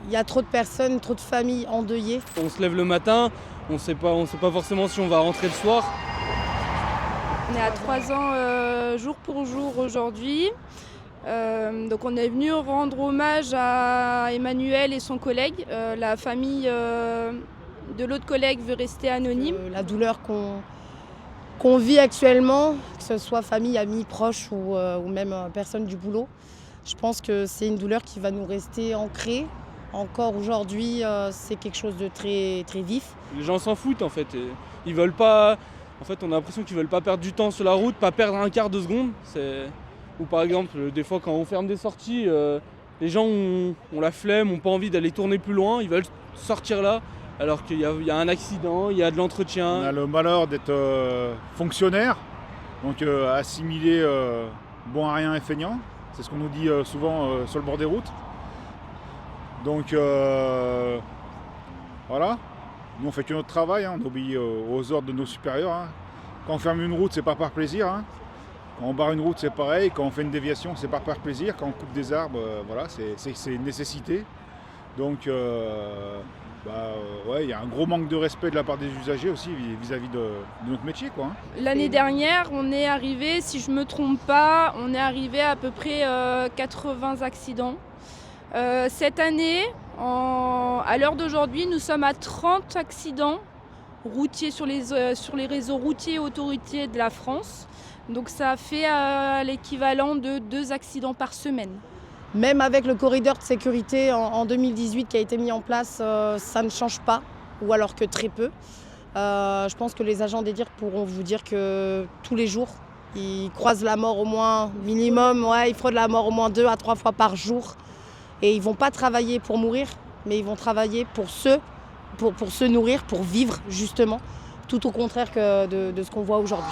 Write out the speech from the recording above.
Il y a trop de personnes, trop de familles endeuillées. On se lève le matin, on sait pas forcément si on va rentrer le soir. On est à 3 ans jour pour jour aujourd'hui. Donc on est venu rendre hommage à Emmanuel et son collègue. La famille de l'autre collègue veut rester anonyme. La douleur qu'on vit actuellement, que ce soit famille, amis, proches ou même personnes du boulot, je pense que c'est une douleur qui va nous rester ancrée. Encore aujourd'hui, c'est quelque chose de très, très vif. Les gens s'en foutent en fait. Ils veulent pas. En fait, on a l'impression qu'ils veulent pas perdre du temps sur la route, pas perdre un quart de seconde. Ou par exemple, des fois quand on ferme des sorties, les gens ont la flemme, n'ont pas envie d'aller tourner plus loin, ils veulent sortir là, alors qu'il y a un accident, il y a de l'entretien. On a le malheur d'être fonctionnaire, donc assimilé bon à rien et feignant. C'est ce qu'on nous dit souvent sur le bord des routes. Donc voilà, nous on fait que notre travail, on obéit aux ordres de nos supérieurs. Quand on ferme une route, c'est pas par plaisir. Quand on barre une route, c'est pareil. Quand on fait une déviation, c'est pas par plaisir. Quand on coupe des arbres, voilà, c'est une nécessité. Donc, il y a un gros manque de respect de la part des usagers aussi vis-à-vis de notre métier, quoi. L'année dernière, on est arrivé, si je ne me trompe pas, on est arrivé à peu près 80 accidents. Cette année, à l'heure d'aujourd'hui, nous sommes à 30 accidents routiers sur les réseaux routiers et autoroutiers de la France. Donc ça fait l'équivalent de 2 accidents par semaine. Même avec le corridor de sécurité en 2018 qui a été mis en place, ça ne change pas, ou alors que très peu. Je pense que les agents des DIRC pourront vous dire que tous les jours, ils croisent la mort au moins minimum, ils fraudent la mort au moins 2 à 3 fois par jour. Et ils ne vont pas travailler pour mourir, mais ils vont travailler pour se nourrir, pour vivre justement, tout au contraire que de ce qu'on voit aujourd'hui.